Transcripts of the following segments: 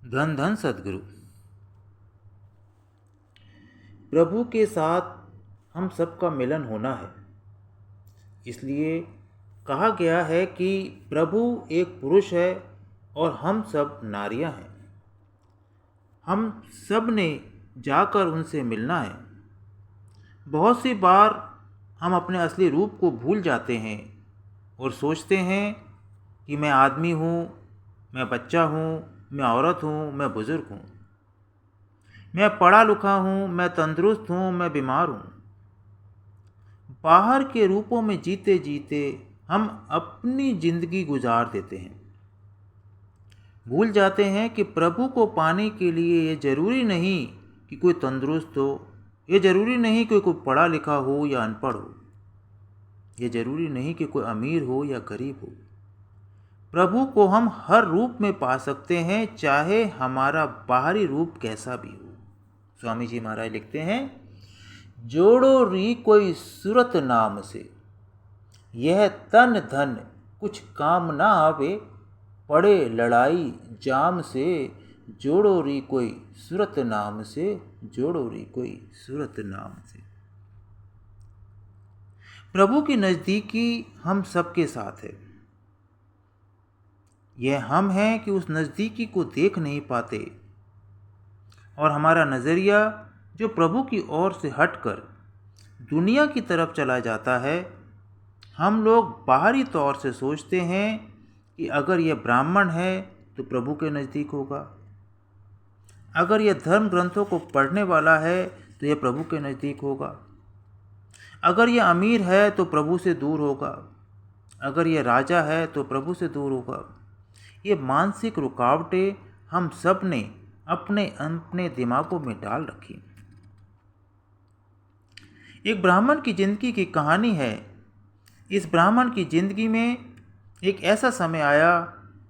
धन धन सद्गुरु। प्रभु के साथ हम सबका मिलन होना है, इसलिए कहा गया है कि प्रभु एक पुरुष है और हम सब नारियां हैं। हम सब ने जाकर उनसे मिलना है। बहुत सी बार हम अपने असली रूप को भूल जाते हैं और सोचते हैं कि मैं आदमी हूँ, मैं बच्चा हूँ, मैं औरत हूँ, मैं बुज़ुर्ग हूँ, मैं पढ़ा लिखा हूँ, मैं तंदुरुस्त हूँ, मैं बीमार हूँ। बाहर के रूपों में जीते जीते हम अपनी जिंदगी गुजार देते हैं। भूल जाते हैं कि प्रभु को पाने के लिए ये जरूरी नहीं कि कोई तंदुरुस्त हो, ये जरूरी नहीं कि कोई पढ़ा लिखा हो या अनपढ़ हो, ये जरूरी नहीं कि कोई अमीर हो या गरीब हो। प्रभु को हम हर रूप में पा सकते हैं, चाहे हमारा बाहरी रूप कैसा भी हो। स्वामी जी महाराज लिखते हैं, जोड़ो री कोई सूरत नाम से, यह तन धन कुछ काम ना आवे, पड़े लड़ाई जाम से, जोड़ो री कोई सूरत नाम से, जोड़ो री कोई सूरत नाम से। प्रभु की नज़दीकी हम सबके साथ है। यह हम हैं कि उस नज़दीकी को देख नहीं पाते और हमारा नज़रिया जो प्रभु की ओर से हटकर दुनिया की तरफ चला जाता है। हम लोग बाहरी तौर से सोचते हैं कि अगर यह ब्राह्मण है तो प्रभु के नज़दीक होगा, अगर यह धर्म ग्रंथों को पढ़ने वाला है तो यह प्रभु के नज़दीक होगा, अगर यह अमीर है तो प्रभु से दूर होगा, अगर यह राजा है तो प्रभु से दूर होगा। ये मानसिक रुकावटें हम सब ने अपने अपने दिमागों में डाल रखी। एक ब्राह्मण की जिंदगी की कहानी है। इस ब्राह्मण की जिंदगी में एक ऐसा समय आया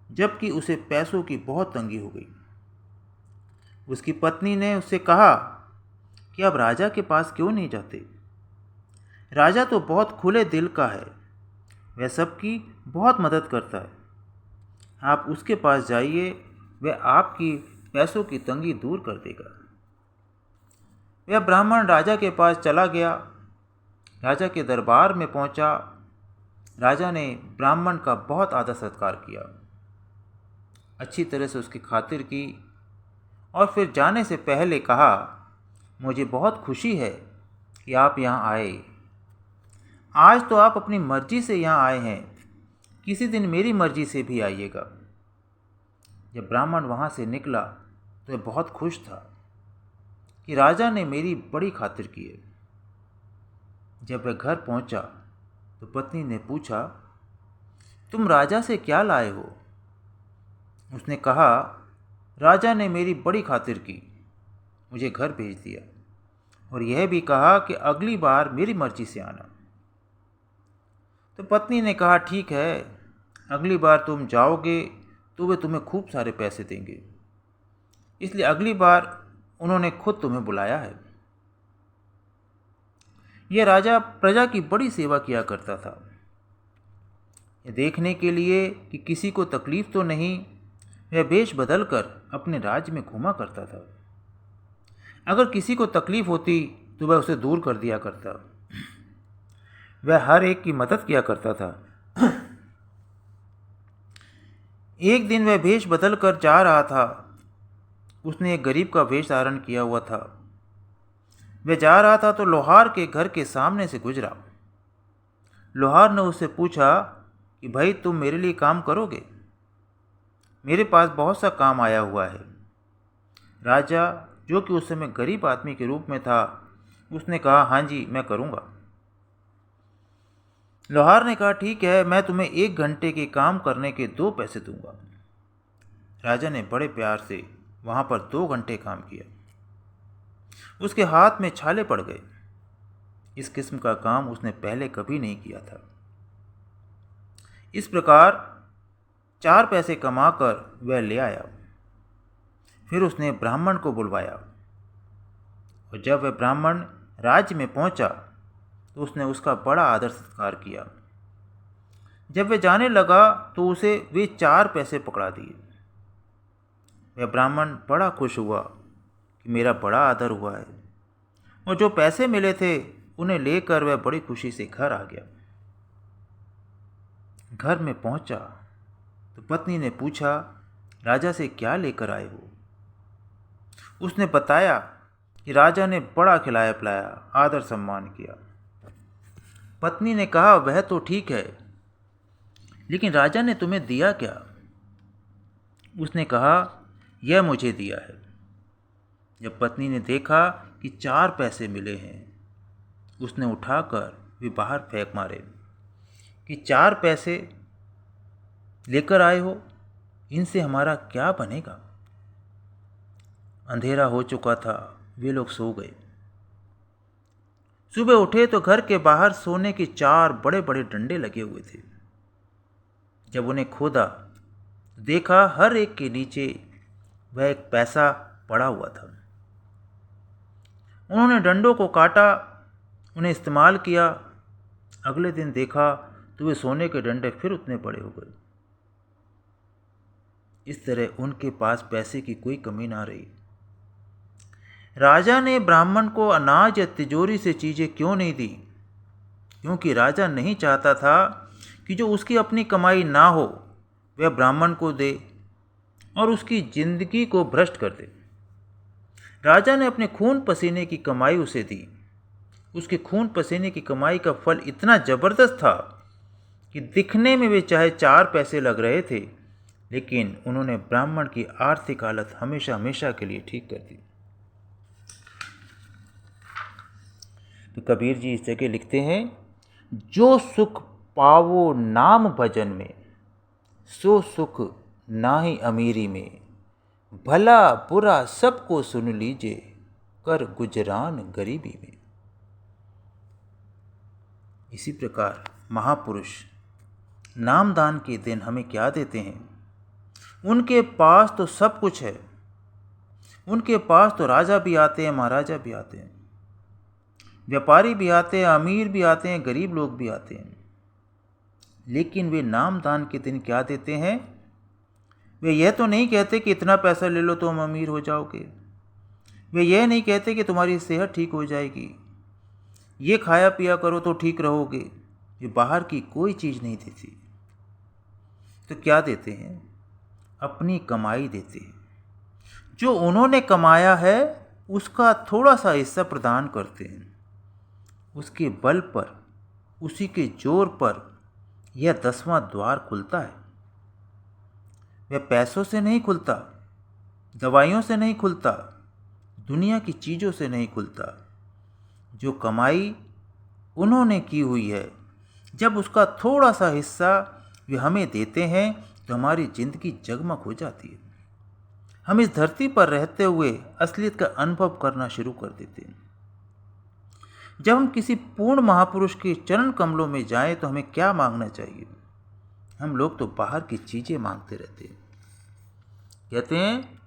जबकि उसे पैसों की बहुत तंगी हो गई। उसकी पत्नी ने उससे कहा कि आप राजा के पास क्यों नहीं जाते? राजा तो बहुत खुले दिल का है, वह सबकी बहुत मदद करता है। आप उसके पास जाइए, वह आपकी पैसों की तंगी दूर कर देगा। वह ब्राह्मण राजा के पास चला गया। राजा के दरबार में पहुंचा। राजा ने ब्राह्मण का बहुत आदर सत्कार किया, अच्छी तरह से उसकी खातिर की और फिर जाने से पहले कहा, मुझे बहुत खुशी है कि आप यहाँ आए। आज तो आप अपनी मर्जी से यहाँ आए हैं, किसी दिन मेरी मर्जी से भी आइएगा। जब ब्राह्मण वहाँ से निकला तो वह बहुत खुश था कि राजा ने मेरी बड़ी खातिर की है। जब वह घर पहुँचा तो पत्नी ने पूछा, तुम राजा से क्या लाए हो? उसने कहा, राजा ने मेरी बड़ी खातिर की, मुझे घर भेज दिया और यह भी कहा कि अगली बार मेरी मर्जी से आना। तो पत्नी ने कहा, ठीक है, अगली बार तुम जाओगे तो वे तुम्हें खूब सारे पैसे देंगे, इसलिए अगली बार उन्होंने खुद तुम्हें बुलाया है। यह राजा प्रजा की बड़ी सेवा किया करता था। यह देखने के लिए कि किसी को तकलीफ तो नहीं, वह वेश बदल कर अपने राज्य में घूमा करता था। अगर किसी को तकलीफ होती तो वह उसे दूर कर दिया करता। वह हर एक की मदद किया करता था। एक दिन वह वेश बदल कर जा रहा था। उसने एक गरीब का वेश धारण किया हुआ था। वह जा रहा था तो लोहार के घर के सामने से गुजरा। लोहार ने उससे पूछा कि भाई, तुम मेरे लिए काम करोगे? मेरे पास बहुत सा काम आया हुआ है। राजा, जो कि उस समय गरीब आदमी के रूप में था, उसने कहा, हाँ जी, मैं करूँगा। लोहार ने कहा, ठीक है, मैं तुम्हें 1 घंटे के काम करने के 2 पैसे दूंगा। राजा ने बड़े प्यार से वहाँ पर 2 घंटे काम किया। उसके हाथ में छाले पड़ गए। इस किस्म का काम उसने पहले कभी नहीं किया था। इस प्रकार 4 पैसे कमाकर वह ले आया। फिर उसने ब्राह्मण को बुलवाया और जब वह ब्राह्मण राज्य में पहुंचा तो उसने उसका बड़ा आदर सत्कार किया। जब वह जाने लगा तो उसे वे 4 पैसे पकड़ा दिए। वह ब्राह्मण बड़ा खुश हुआ कि मेरा बड़ा आदर हुआ है, और जो पैसे मिले थे उन्हें लेकर वह बड़ी खुशी से घर आ गया। घर में पहुंचा तो पत्नी ने पूछा, राजा से क्या लेकर आए हो? उसने बताया कि राजा ने बड़ा खिलाया पिलाया, आदर सम्मान किया। पत्नी ने कहा, वह तो ठीक है, लेकिन राजा ने तुम्हें दिया क्या? उसने कहा, यह मुझे दिया है। जब पत्नी ने देखा कि 4 पैसे मिले हैं, उसने उठाकर वे बाहर फेंक मारे कि 4 पैसे लेकर आए हो, इनसे हमारा क्या बनेगा? अंधेरा हो चुका था, वे लोग सो गए। सुबह उठे तो घर के बाहर सोने के 4 बड़े बड़े डंडे लगे हुए थे। जब उन्हें खोदा, देखा हर एक के नीचे वह एक पैसा पड़ा हुआ था। उन्होंने डंडों को काटा, उन्हें इस्तेमाल किया। अगले दिन देखा तो वे सोने के डंडे फिर उतने पड़े हो गए। इस तरह उनके पास पैसे की कोई कमी ना रही। राजा ने ब्राह्मण को अनाज या तिजोरी से चीज़ें क्यों नहीं दी? क्योंकि राजा नहीं चाहता था कि जो उसकी अपनी कमाई ना हो वह ब्राह्मण को दे और उसकी जिंदगी को भ्रष्ट कर दे। राजा ने अपने खून पसीने की कमाई उसे दी। उसके खून पसीने की कमाई का फल इतना ज़बरदस्त था कि दिखने में वे चाहे 4 पैसे लग रहे थे, लेकिन उन्होंने ब्राह्मण की आर्थिक हालत हमेशा हमेशा के लिए ठीक कर दी। तो कबीर जी इस जगह लिखते हैं, जो सुख पावो नाम भजन में, सो सुख नाहि अमीरी में, भला बुरा सबको सुन लीजिए, कर गुजरान गरीबी में। इसी प्रकार महापुरुष नामदान के दिन हमें क्या देते हैं? उनके पास तो सब कुछ है। उनके पास तो राजा भी आते हैं, महाराजा भी आते हैं, व्यापारी भी आते हैं, अमीर भी आते हैं, गरीब लोग भी आते हैं। लेकिन वे नामदान के दिन क्या देते हैं? वे यह तो नहीं कहते कि इतना पैसा ले लो तो हम अमीर हो जाओगे। वे यह नहीं कहते कि तुम्हारी सेहत ठीक हो जाएगी, ये खाया पिया करो तो ठीक रहोगे। ये बाहर की कोई चीज़ नहीं देती। तो क्या देते हैं? अपनी कमाई देते हैं। जो उन्होंने कमाया है उसका थोड़ा सा हिस्सा प्रदान करते हैं। उसके बल पर, उसी के जोर पर यह 10वां द्वार खुलता है। वह पैसों से नहीं खुलता, दवाइयों से नहीं खुलता, दुनिया की चीज़ों से नहीं खुलता। जो कमाई उन्होंने की हुई है, जब उसका थोड़ा सा हिस्सा वे हमें देते हैं तो हमारी ज़िंदगी जगमग हो जाती है। हम इस धरती पर रहते हुए असलियत का अनुभव करना शुरू कर देते हैं। जब हम किसी पूर्ण महापुरुष के चरण कमलों में जाएं तो हमें क्या मांगना चाहिए? हम लोग तो बाहर की चीज़ें मांगते रहते हैं। कहते हैं,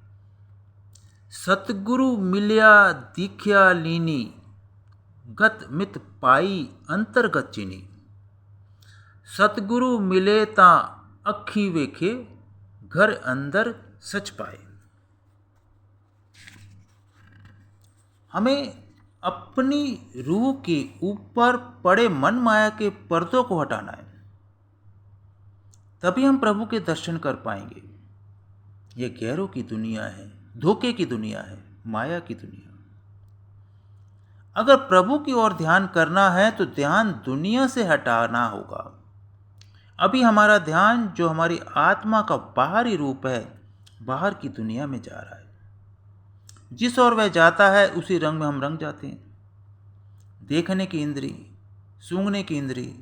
सतगुरु मिल्या दीख्या लीनी, गत मित पाई अंतरगत चीनी। सतगुरु मिले ता अखी वेखे, घर अंदर सच पाए। हमें अपनी रूह के ऊपर पड़े मन माया के पर्दों को हटाना है, तभी हम प्रभु के दर्शन कर पाएंगे। यह गैरों की दुनिया है, धोखे की दुनिया है, माया की दुनिया। अगर प्रभु की ओर ध्यान करना है तो ध्यान दुनिया से हटाना होगा। अभी हमारा ध्यान, जो हमारी आत्मा का बाहरी रूप है, बाहर की दुनिया में जा रहा है। जिस ओर वह जाता है उसी रंग में हम रंग जाते हैं। देखने की इंद्री, सूंघने की इंद्री,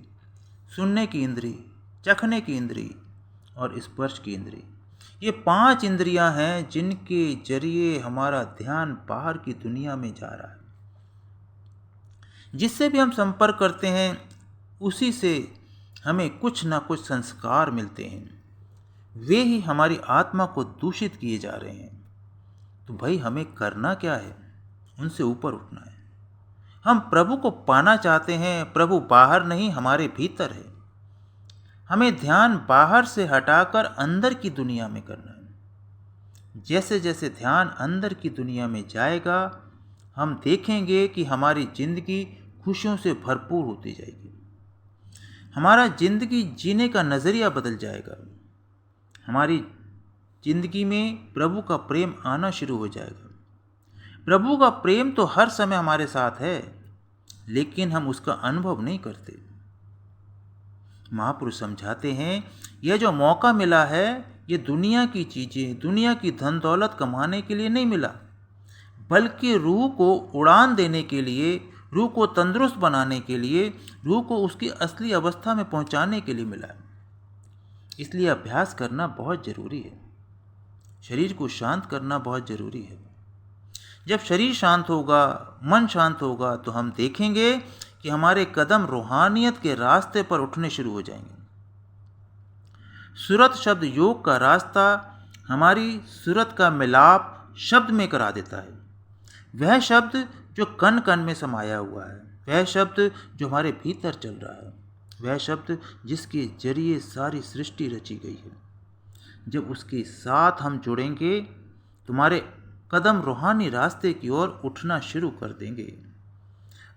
सुनने की इंद्री, चखने की इंद्री और स्पर्श की इंद्री, ये 5 इंद्रियां हैं जिनके जरिए हमारा ध्यान बाहर की दुनिया में जा रहा है। जिससे भी हम संपर्क करते हैं उसी से हमें कुछ ना कुछ संस्कार मिलते हैं। वे ही हमारी आत्मा को दूषित किए जा रहे हैं। तो भाई हमें करना क्या है? उनसे ऊपर उठना है। हम प्रभु को पाना चाहते हैं। प्रभु बाहर नहीं, हमारे भीतर है। हमें ध्यान बाहर से हटाकर अंदर की दुनिया में करना है। जैसे जैसे ध्यान अंदर की दुनिया में जाएगा, हम देखेंगे कि हमारी जिंदगी खुशियों से भरपूर होती जाएगी। हमारा जिंदगी जीने का नज़रिया बदल जाएगा। हमारी जिंदगी में प्रभु का प्रेम आना शुरू हो जाएगा। प्रभु का प्रेम तो हर समय हमारे साथ है, लेकिन हम उसका अनुभव नहीं करते। महापुरुष समझाते हैं, यह जो मौका मिला है, ये दुनिया की चीज़ें, दुनिया की धन दौलत कमाने के लिए नहीं मिला, बल्कि रूह को उड़ान देने के लिए, रूह को तंदुरुस्त बनाने के लिए, रूह को उसकी असली अवस्था में पहुंचाने के लिए मिला। इसलिए अभ्यास करना बहुत ज़रूरी है। शरीर को शांत करना बहुत ज़रूरी है। जब शरीर शांत होगा, मन शांत होगा, तो हम देखेंगे कि हमारे कदम रूहानियत के रास्ते पर उठने शुरू हो जाएंगे। सूरत शब्द योग का रास्ता हमारी सूरत का मिलाप शब्द में करा देता है। वह शब्द जो कण कण में समाया हुआ है, वह शब्द जो हमारे भीतर चल रहा है, वह शब्द जिसके जरिए सारी सृष्टि रची गई है। जब उसके साथ हम जुड़ेंगे, तुम्हारे कदम रूहानी रास्ते की ओर उठना शुरू कर देंगे,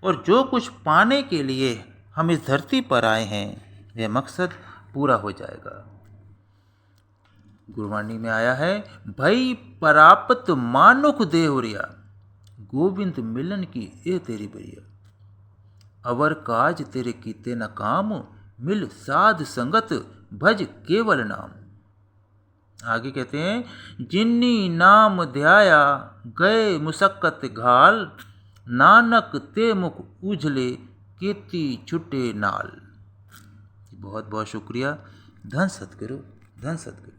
और जो कुछ पाने के लिए हम इस धरती पर आए हैं, वह मकसद पूरा हो जाएगा। गुरबाणी में आया है, भई परापत मानुख देहुरिया, गोविंद मिलन की ए तेरी बरिया, अवर काज तेरे कीते न काम, मिल साध संगत भज केवल नाम। आगे कहते हैं, जिन्नी नाम ध्याया गए मुसक्कत घाल, नानक ते मुख उजले केती छुटे नाल। बहुत बहुत शुक्रिया। धन सतगुरु, धन सतगुरु।